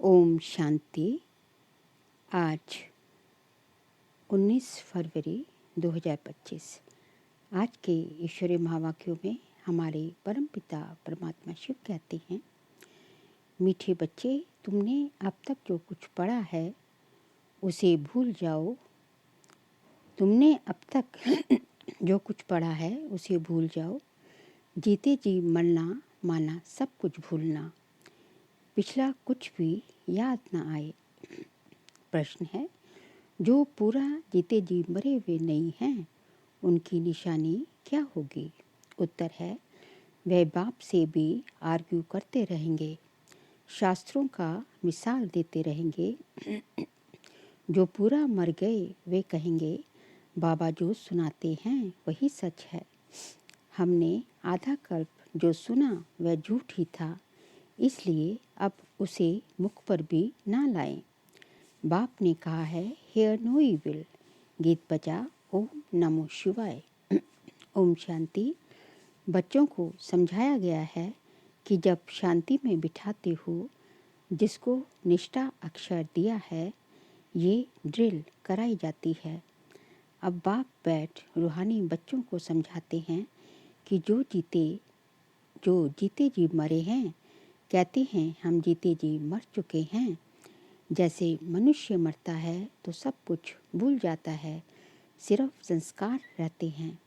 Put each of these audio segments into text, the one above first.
ओम शांति। आज 19 फरवरी 2025। आज के ईश्वरीय महावाक्यों में हमारे परमपिता परमात्मा शिव कहते हैं, मीठे बच्चे, तुमने अब तक जो कुछ पढ़ा है उसे भूल जाओ। तुमने अब तक जो कुछ पढ़ा है उसे भूल जाओ। जीते जी मरना माना सब कुछ भूलना, पिछला कुछ भी याद न आए। प्रश्न है, जो पूरा जीते जी मरे हुए नहीं हैं उनकी निशानी क्या होगी? उत्तर है, वह बाप से भी आर्ग्यू करते रहेंगे, शास्त्रों का मिसाल देते रहेंगे। जो पूरा मर गए वे कहेंगे, बाबा जो सुनाते हैं वही सच है। हमने आधा कल्प जो सुना वह झूठ ही था, इसलिए अब उसे मुख पर भी ना लाएं। बाप ने कहा है, हेयर नो इविल। गीत बजा ओम नमो शिवाय। ओम शांति। बच्चों को समझाया गया है कि जब शांति में बिठाते हो, जिसको निष्ठा अक्षर दिया है, ये ड्रिल कराई जाती है। अब बाप बैठ रूहानी बच्चों को समझाते हैं कि जो जीते जी मरे हैं, कहते हैं हम जीते जी मर चुके हैं। जैसे मनुष्य मरता है तो सब कुछ भूल जाता है, सिर्फ संस्कार रहते हैं।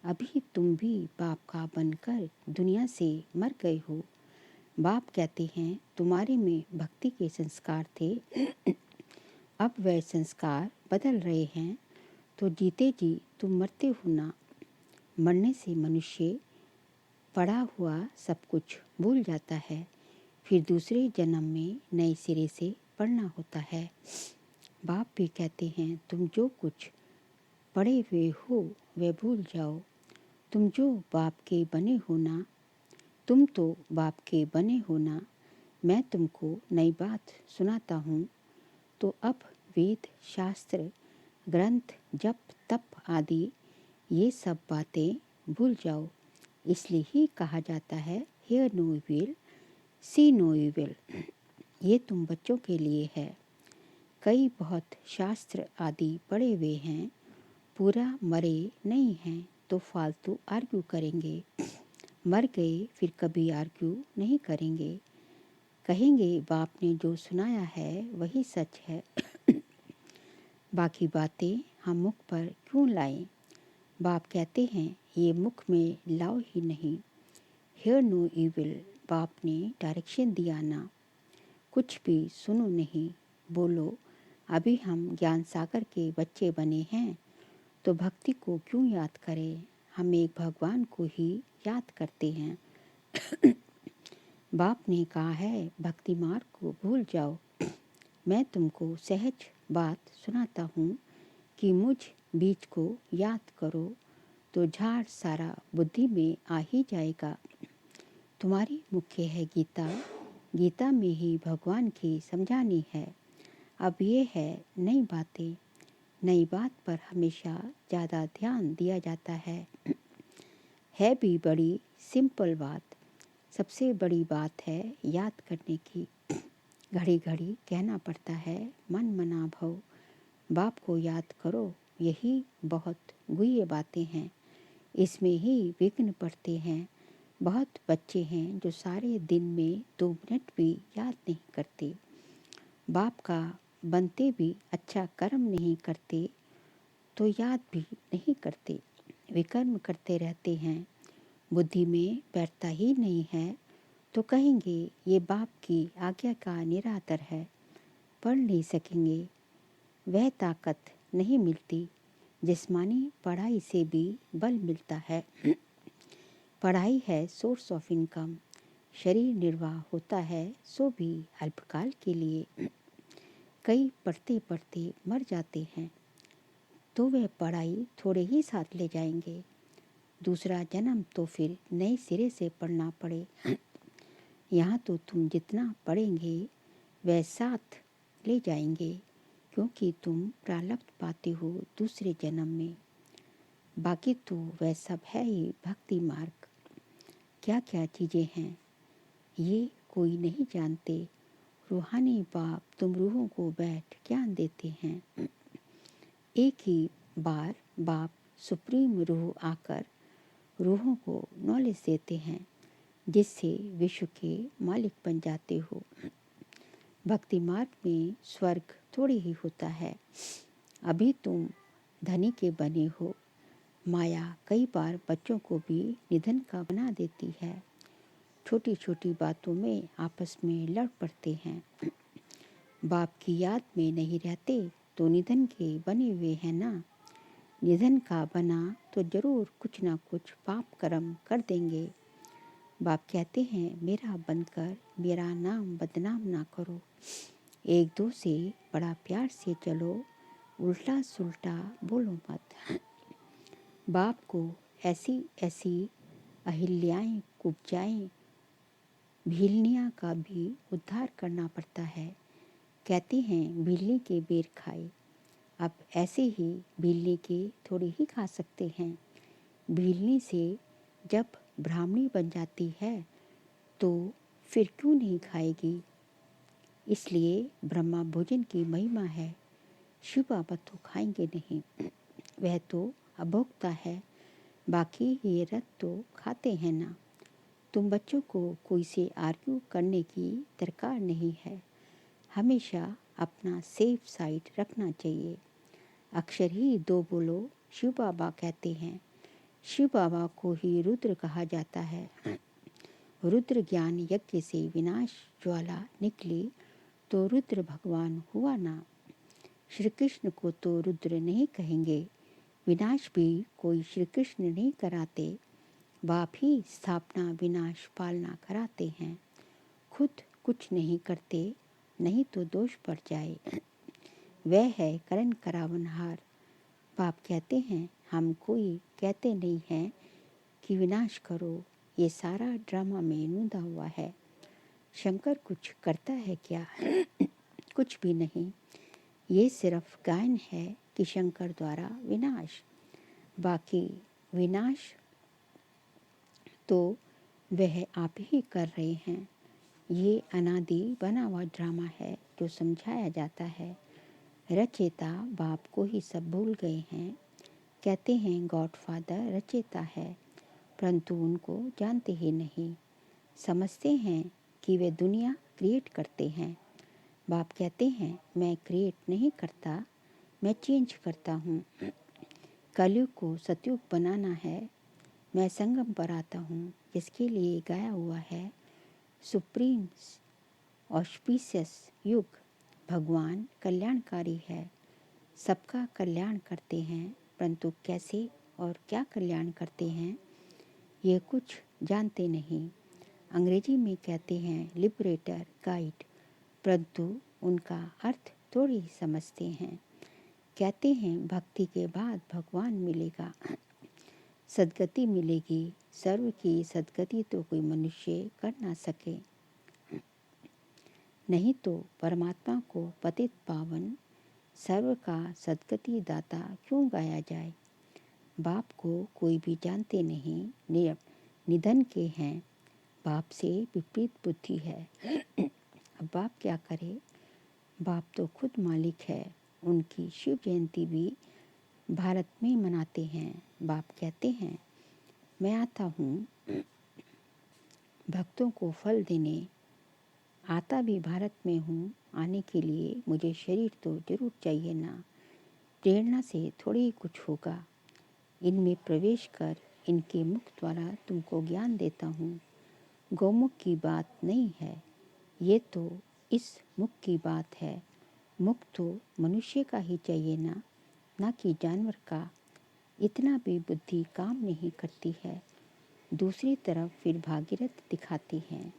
अभी तुम भी बाप का बनकर दुनिया से मर गए हो। बाप कहते हैं, तुम्हारे में भक्ति के संस्कार थे, अब वह संस्कार बदल रहे हैं, तो जीते जी तुम मरते हो ना। मरने से मनुष्य पढ़ा हुआ सब कुछ भूल जाता है, फिर दूसरे जन्म में नए सिरे से पढ़ना होता है। बाप भी कहते हैं, तुम जो कुछ पढ़े हुए हो वह भूल जाओ। तुम जो बाप के बने हो ना, तुम तो बाप के बने हो ना। मैं तुमको नई बात सुनाता हूँ। तो अब वेद, शास्त्र, ग्रंथ, जप, तप आदि ये सब बातें भूल जाओ। इसलिए ही कहा जाता है, hear no evil, see no evil. ये तुम बच्चों के लिए है। कई बहुत शास्त्र आदि पढ़े हुए हैं, पूरा मरे नहीं हैं तो फालतू आर्ग्यू करेंगे। मर गए फिर कभी आर्ग्यू नहीं करेंगे, कहेंगे बाप ने जो सुनाया है वही सच है। बाकी बातें हम मुख पर क्यों लाएं? बाप कहते हैं, ये मुख में लाओ ही नहीं। हियर नो इविल, बाप ने डायरेक्शन दिया ना। कुछ भी सुनो नहीं, बोलो अभी हम ज्ञान सागर के बच्चे बने हैं, तो भक्ति को क्यों याद करें? हम एक भगवान को ही याद करते हैं। बाप ने कहा है, भक्ति मार्ग को भूल जाओ। मैं तुमको सहज बात सुनाता हूँ कि मुझ बीज को याद करो तो झाड़ सारा बुद्धि में आ ही जाएगा। तुम्हारी मुख्य है गीता, गीता में ही भगवान की समझानी है। अब ये है नई बातें, नई बात पर हमेशा ज़्यादा ध्यान दिया जाता है भी बड़ी सिंपल बात। सबसे बड़ी बात है याद करने की। घड़ी घड़ी कहना पड़ता है, मन मना भव, बाप को याद करो। यही बहुत गुह्य बातें हैं, इसमें ही विघ्न पड़ते हैं। बहुत बच्चे हैं जो सारे दिन में 2 मिनट भी याद नहीं करते। बाप का बनते भी अच्छा कर्म नहीं करते तो याद भी नहीं करते, विकर्म करते रहते हैं। बुद्धि में बैठता ही नहीं है तो कहेंगे ये बाप की आज्ञा का निरादर है, पढ़ नहीं सकेंगे। वह ताकत नहीं मिलती, जिस्मानी पढ़ाई से भी बल मिलता है। पढ़ाई है सोर्स ऑफ इनकम, शरीर निर्वाह होता है सो भी अल्पकाल के लिए। कई पढ़ते पढ़ते मर जाते हैं तो वह पढ़ाई थोड़े ही साथ ले जाएंगे। दूसरा जन्म तो फिर नए सिरे से पढ़ना पड़े। यहाँ तो तुम जितना पढ़ेंगे वह साथ ले जाएंगे, क्योंकि तुम प्रारब्ध पाते हो दूसरे जन्म में। बाकी तो वह सब है ही भक्ति मार्ग। क्या क्या चीज़ें हैं ये कोई नहीं जानते, रूहानी बाप तुम रूहों को बैठ ज्ञान देते हैं। एक ही बार बाप सुप्रीम रूह आकर रूहों को नॉलेज देते हैं, जिससे विश्व के मालिक बन जाते हो। भक्ति मार्ग में स्वर्ग थोड़ी ही होता है। अभी तुम धनी के बने हो। माया कई बार बच्चों को भी निधन का बना देती है। छोटी छोटी बातों में आपस में लड़ पड़ते हैं। बाप की याद में नहीं रहते तो निधन के बने हुए हैं ना। निधन का बना तो जरूर कुछ ना कुछ पाप कर्म कर देंगे। बाप कहते हैं मेरा बनकर मेरा नाम बदनाम ना करो। एक दो से बड़ा प्यार से चलो, उल्टा सुल्टा बोलो मत। बाप को ऐसी ऐसी अहिल्याएं कुब्जाएं भीलनिया का भी उद्धार करना पड़ता है। कहते हैं भीलनी के बेर खाए। अब ऐसे ही भीलनी के थोड़ी ही खा सकते हैं। भीलनी से जब ब्राह्मणी बन जाती है तो फिर क्यों नहीं खाएगी। इसलिए ब्रह्मा भोजन की महिमा है। शिव बाबा तो खाएंगे नहीं, वह तो अभोक्ता है। बाकी ये रथ तो खाते हैं ना। तुम बच्चों को कोई से आर्ग्यू करने की दरकार नहीं है। हमेशा अपना सेफ साइड रखना चाहिए। अक्षर ही दो बोलो, शिव बाबा कहते हैं। शिव बाबा को ही रुद्र कहा जाता है। रुद्र ज्ञान यज्ञ से विनाश ज्वाला निकली तो रुद्र भगवान हुआ ना। श्री कृष्ण को तो रुद्र नहीं कहेंगे। विनाश भी कोई श्री कृष्ण नहीं कराते। बाप ही स्थापना विनाश पालना कराते हैं। खुद कुछ नहीं करते, नहीं तो दोष पड़ जाए। वह है करण करावनहार। बाप कहते हैं हम कोई कहते नहीं हैं कि विनाश करो। ये सारा ड्रामा में नूंदा हुआ है। शंकर कुछ करता है क्या? कुछ भी नहीं। ये सिर्फ गायन है कि शंकर द्वारा विनाश। बाकी विनाश तो वह आप ही कर रहे हैं। ये अनादि बना हुआ ड्रामा है जो समझाया जाता है। रचेता बाप को ही सब भूल गए हैं। कहते हैं गॉडफादर रचेता है, परंतु उनको जानते ही नहीं। समझते हैं कि वे दुनिया क्रिएट करते हैं। बाप कहते हैं मैं क्रिएट नहीं करता, मैं चेंज करता हूँ। कलयुग को सतयुग बनाना है। मैं संगम पर आता हूँ, जिसके लिए गाया हुआ है सुप्रीम ऑस्पिशियस युग। भगवान कल्याणकारी है, सबका कल्याण करते हैं, परंतु कैसे और क्या कल्याण करते हैं ये कुछ जानते नहीं। अंग्रेजी में कहते हैं लिबरेटर गाइड, परंतु उनका अर्थ थोड़ी ही समझते हैं। कहते हैं भक्ति के बाद भगवान मिलेगा, सद्गति मिलेगी। सर्व की सद्गति तो कोई मनुष्य कर ना सके, नहीं तो परमात्मा को पतित पावन सर्व का सद्गति दाता क्यों गाया जाए। बाप को कोई भी जानते नहीं, निधन के हैं। बाप से विपरीत बुद्धि है। अब बाप क्या करे। बाप तो खुद मालिक है। उनकी शिव जयंती भी भारत में मनाते हैं। बाप कहते हैं मैं आता हूँ भक्तों को फल देने। आता भी भारत में हूँ। आने के लिए मुझे शरीर तो जरूर चाहिए ना। प्रेरणा से थोड़ी ही कुछ होगा। इनमें प्रवेश कर इनके मुख द्वारा तुमको ज्ञान देता हूँ। गौमुख की बात नहीं है, ये तो इस मुख की बात है। मुख तो मनुष्य का ही चाहिए ना कि जानवर का। इतना भी बुद्धि काम नहीं करती है। दूसरी तरफ फिर भागीरथ दिखाते हैं,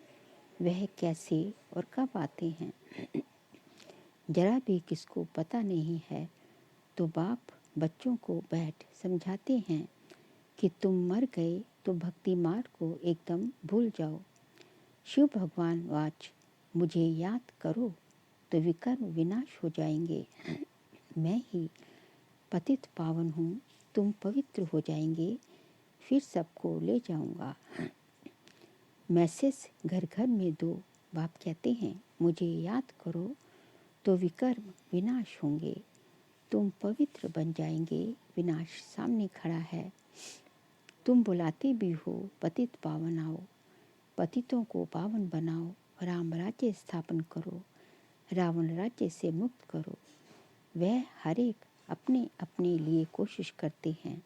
वह कैसे और कब आते हैं जरा भी किसको पता नहीं है। तो बाप बच्चों को बैठ समझाते हैं कि तुम मर गए तो भक्ति मार्ग को एकदम भूल जाओ। शिव भगवान वाच मुझे याद करो तो विकर्म विनाश हो जाएंगे। मैं ही पतित पावन हूँ, तुम पवित्र हो जाएंगे, फिर सबको ले जाऊंगा। मैसेज घर घर में दो। बाप कहते हैं मुझे याद करो तो विकर्म विनाश होंगे, तुम पवित्र बन जाएंगे, विनाश सामने खड़ा है। तुम बुलाते भी हो पतित पावन आओ, पतितों को पावन बनाओ, राम राज्य स्थापन करो, रावण राज्य से मुक्त करो। वह हर एक अपने अपने लिए कोशिश करते हैं।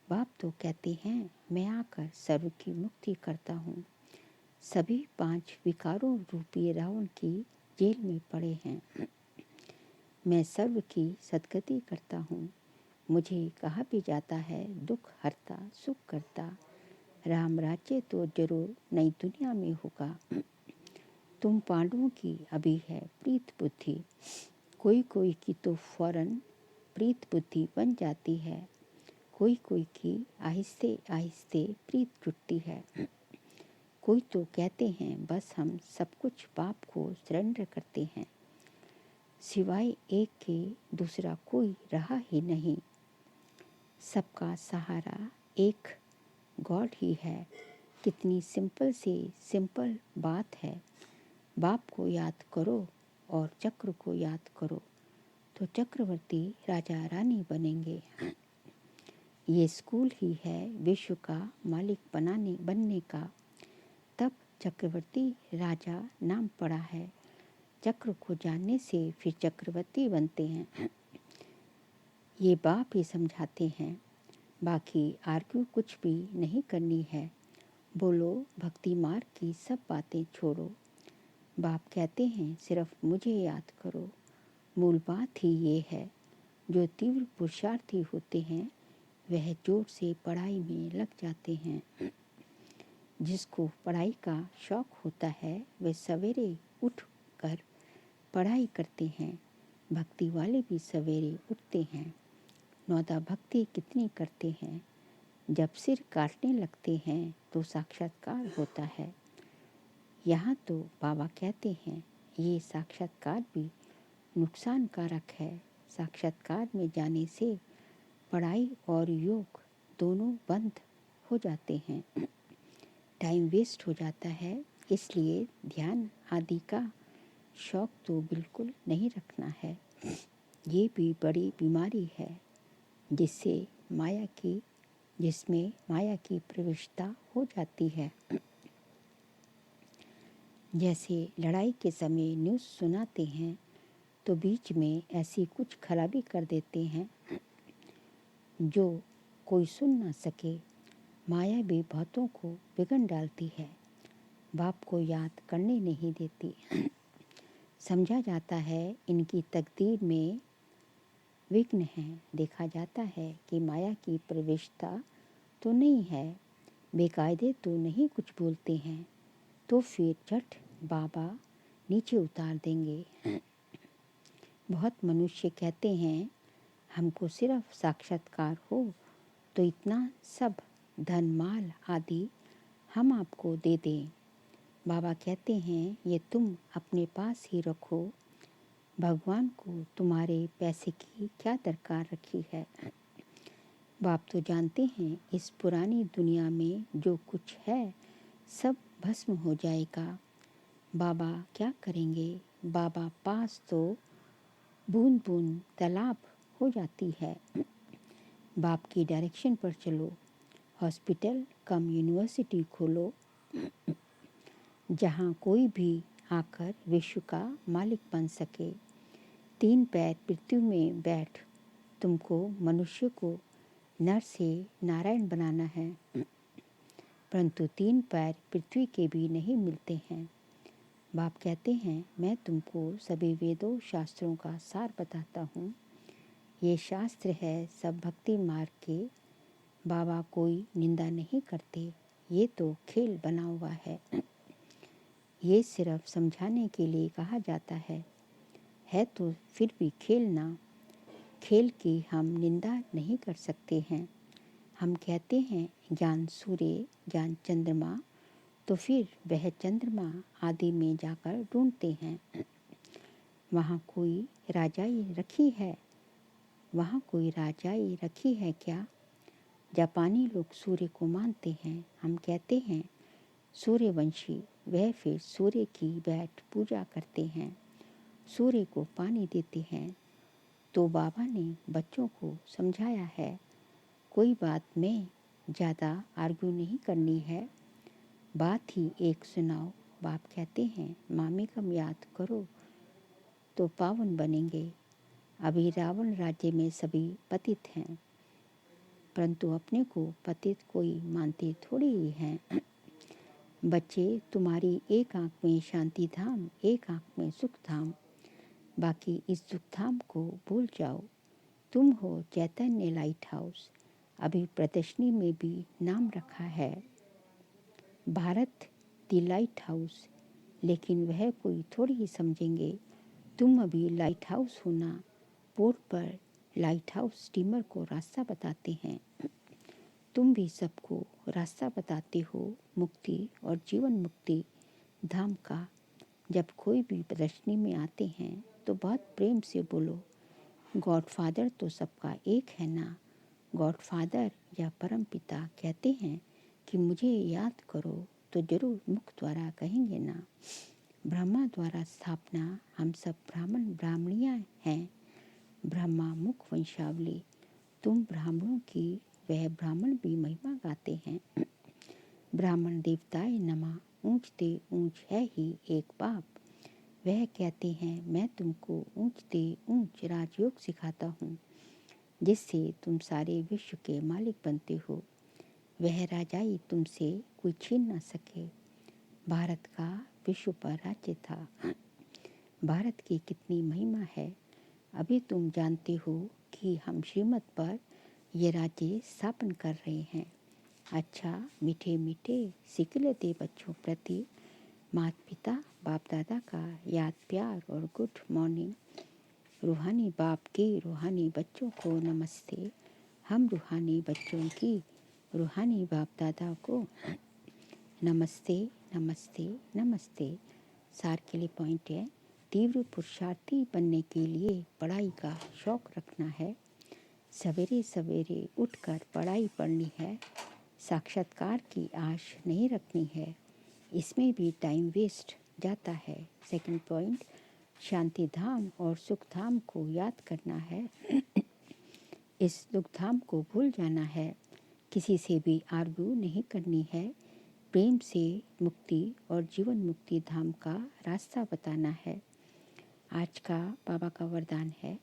बाप तो कहते हैं मैं आकर सर्व की मुक्ति करता हूँ। सभी 5 विकारों रूपी रावण की जेल में पड़े हैं। मैं सर्व की सद्गति करता हूँ। मुझे कहा भी जाता है दुख हरता सुख करता। राम राज्य तो जरूर नई दुनिया में होगा। तुम पांडवों की अभी है प्रीत बुद्धि, कोई कोई की तो फौरन प्रीत बुद्धि बन जाती है, कोई कोई की आहिस्ते आहिस्ते प्रीत जुटती है। कोई तो कहते हैं बस हम सब कुछ बाप को सरेंडर करते हैं, सिवाय एक के दूसरा कोई रहा ही नहीं। सबका सहारा एक गॉड ही है। कितनी सिंपल से सिंपल बात है। बाप को याद करो और चक्र को याद करो तो चक्रवर्ती राजा रानी बनेंगे। ये स्कूल ही है विश्व का मालिक बनने का। तब चक्रवर्ती राजा नाम पड़ा है। चक्र को जानने से फिर चक्रवर्ती बनते हैं। ये बाप ही समझाते हैं। बाकी आर्ग्यू कुछ भी नहीं करनी है। बोलो भक्ति मार्ग की सब बातें छोड़ो। बाप कहते हैं सिर्फ मुझे याद करो। मूल बात ही ये है, जो तीव्र पुरुषार्थी होते हैं वह जोर से पढ़ाई में लग जाते हैं। जिसको पढ़ाई का शौक होता है वे सवेरे उठ कर पढ़ाई करते हैं। भक्ति वाले भी सवेरे उठते हैं। नौदा भक्ति कितनी करते हैं। जब सिर काटने लगते हैं तो साक्षात्कार होता है। यहाँ तो बाबा कहते हैं ये साक्षात्कार भी नुकसानकारक है। साक्षात्कार में जाने से पढ़ाई और योग दोनों बंद हो जाते हैं। टाइम वेस्ट हो जाता है। इसलिए ध्यान आदि का शौक तो बिल्कुल नहीं रखना है। ये भी बड़ी बीमारी है जिसमें माया की प्रविष्टता हो जाती है। जैसे लड़ाई के समय न्यूज़ सुनाते हैं तो बीच में ऐसी कुछ खराबी कर देते हैं जो कोई सुन ना सके। माया भी बहुतों को बिगड़ डालती है, बाप को याद करने नहीं देती। समझा जाता है इनकी तकदीर में विघ्न है। देखा जाता है कि माया की प्रविष्टता तो नहीं है, बेकायदे तो नहीं कुछ बोलते हैं, तो फिर झट बाबा नीचे उतार देंगे। बहुत मनुष्य कहते हैं हमको सिर्फ साक्षात्कार हो तो इतना सब धन माल आदि हम आपको दे दें। बाबा कहते हैं ये तुम अपने पास ही रखो। भगवान को तुम्हारे पैसे की क्या दरकार रखी है। बाप तो जानते हैं इस पुरानी दुनिया में जो कुछ है सब भस्म हो जाएगा। बाबा क्या करेंगे। बाबा पास तो बूंद बूंद तालाब हो जाती है। बाप की डायरेक्शन पर चलो। हॉस्पिटल कम यूनिवर्सिटी खोलो जहाँ कोई भी आकर विश्व का मालिक बन सके। 3 पैर पृथ्वी में बैठ तुमको मनुष्य को नर से नारायण बनाना है, परंतु 3 पैर पृथ्वी के भी नहीं मिलते हैं। बाप कहते हैं मैं तुमको सभी वेदों शास्त्रों का सार बताता हूँ। ये शास्त्र है सब भक्ति मार्ग के। बाबा कोई निंदा नहीं करते। ये तो खेल बना हुआ है। ये सिर्फ समझाने के लिए कहा जाता है तो फिर भी खेल की हम निंदा नहीं कर सकते हैं। हम कहते हैं ज्ञान सूर्य ज्ञान चंद्रमा, तो फिर वह चंद्रमा आदि में जाकर ढूंढते हैं। वहाँ कोई राजाई रखी है क्या। जापानी लोग सूर्य को मानते हैं। हम कहते हैं सूर्यवंशी वह फिर सूर्य की बैठ पूजा करते हैं, सूर्य को पानी देते हैं। तो बाबा ने बच्चों को समझाया है, कोई बात में ज़्यादा आर्ग्यू नहीं करनी है, बात ही एक सुनाओ। बाप कहते हैं, मामेकम याद करो तो पावन बनेंगे। अभी रावण राज्य में सभी पतित हैं, परंतु अपने को पतित कोई मानते थोड़ी ही हैं। बच्चे, तुम्हारी एक आंख में शांति धाम, एक आंख में सुख धाम, बाकी इस दुख धाम को भूल जाओ। तुम हो चैतन्य लाइट हाउस, अभी प्रदर्शनी में भी नाम रखा है भारत दी लाइट हाउस, लेकिन वह कोई थोड़ी ही समझेंगे। तुम अभी लाइट हाउस हो ना। पोर्ट पर लाइट हाउस स्टीमर को रास्ता बताते हैं, तुम भी सबको रास्ता बताते हो मुक्ति और जीवन मुक्ति धाम का। जब कोई भी प्रदर्शनी में आते हैं तो बहुत प्रेम से बोलो, गॉडफादर तो सबका एक है ना। गॉडफादर या परम पिता कहते हैं कि मुझे याद करो तो जरूर मुख द्वारा कहेंगे ना। ब्रह्मा द्वारा स्थापना, हम सब ब्राह्मण ब्राह्मणियाँ हैं। ब्रह्मा मुख वंशावली, तुम ब्राह्मणों की वह ब्राह्मण भी महिमा गाते हैं। ब्राह्मण देवताए नमा, ऊंचते ऊंच है ही एक बाप। वह कहते हैं, मैं तुमको ऊंचते ऊंच राजयोग सिखाता हूँ, जिससे तुम सारे विश्व के मालिक बनते हो। वह राजाई तुमसे कोई छीन न सके। भारत का विश्व पर राज्य था। भारत की कितनी महिमा है, अभी तुम जानते हो कि हम श्रीमत पर ये राज्य स्थापन कर रहे हैं। अच्छा, मीठे मीठे सिकलते बच्चों प्रति माता पिता बाप दादा का याद प्यार और गुड मॉर्निंग। रूहानी बाप के रूहानी बच्चों को नमस्ते। हम रूहानी बच्चों की रूहानी बाप दादा को नमस्ते नमस्ते नमस्ते। सार के लिए पॉइंट है, तीव्र पुरुषार्थी बनने के लिए पढ़ाई का शौक रखना है। सवेरे सवेरे उठकर पढ़ाई पढ़नी है। साक्षात्कार की आश नहीं रखनी है, इसमें भी टाइम वेस्ट जाता है। सेकंड पॉइंट, शांति धाम और सुख धाम को याद करना है। इस दुख धाम को भूल जाना है। किसी से भी आर्ग्यू नहीं करनी है। प्रेम से मुक्ति और जीवन मुक्ति धाम का रास्ता बताना है। आज का बाबा का वरदान है,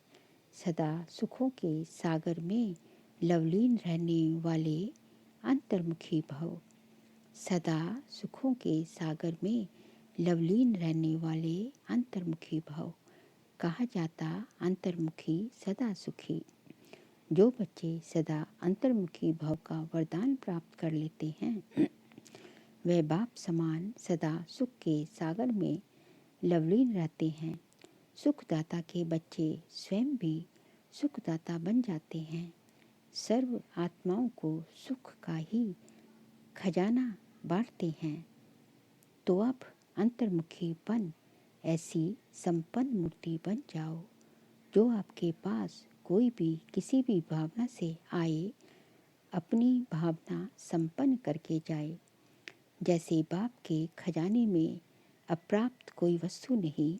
सदा सुखों के सागर में लवलीन रहने वाले अंतर्मुखी भव। सदा सुखों के सागर में लवलीन रहने वाले अंतर्मुखी भव। कहा जाता अंतर्मुखी सदा सुखी। जो बच्चे सदा अंतर्मुखी भव का वरदान प्राप्त कर लेते हैं, वे बाप समान सदा सुख के सागर में लवलीन रहते हैं। सुखदाता के बच्चे स्वयं भी सुखदाता बन जाते हैं। सर्व आत्माओं को सुख का ही खजाना बांटते हैं। तो अब अंतर्मुखी बन ऐसी संपन्न मूर्ति बन जाओ, जो आपके पास कोई भी किसी भी भावना से आए, अपनी भावना संपन्न करके जाए। जैसे बाप के खजाने में अप्राप्त कोई वस्तु नहीं,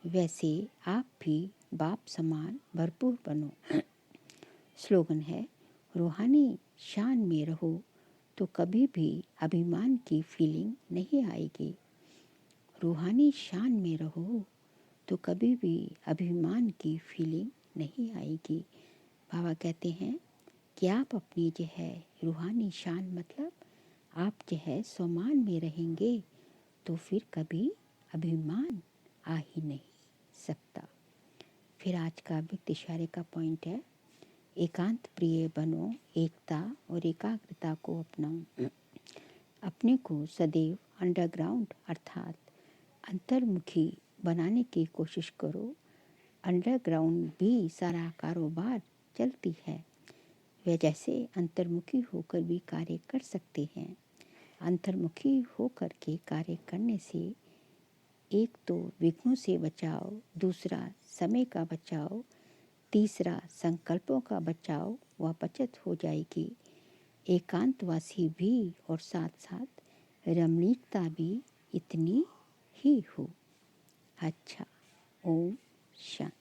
वैसे आप भी बाप समान भरपूर बनो। स्लोगन है, रूहानी शान में रहो तो कभी भी अभिमान की फीलिंग नहीं आएगी। रूहानी शान में रहो तो कभी भी अभिमान की फीलिंग नहीं आएगी। बाबा कहते हैं कि आप अपनी जो है रूहानी शान, मतलब आप जो है सम्मान में रहेंगे तो फिर कभी अभिमान आ ही नहीं सकता। फिर आज का व्यक्ति इशारे का पॉइंट है, एकांत प्रिय बनो, एकता और एकाग्रता को अपनाओ। अपने को सदैव अंडरग्राउंड अर्थात अंतर्मुखी बनाने की कोशिश करो। अंडरग्राउंड भी सारा कारोबार चलती है। वे जैसे अंतर्मुखी होकर भी कार्य कर सकते हैं। अंतर्मुखी होकर के कार्य करने से एक तो विघ्नों से बचाव, दूसरा समय का बचाव, तीसरा संकल्पों का बचाव व बचत हो जाएगी। एकांतवासी भी और साथ साथ रमणीकता भी इतनी ही हूँ। अच्छा, ओम शांति।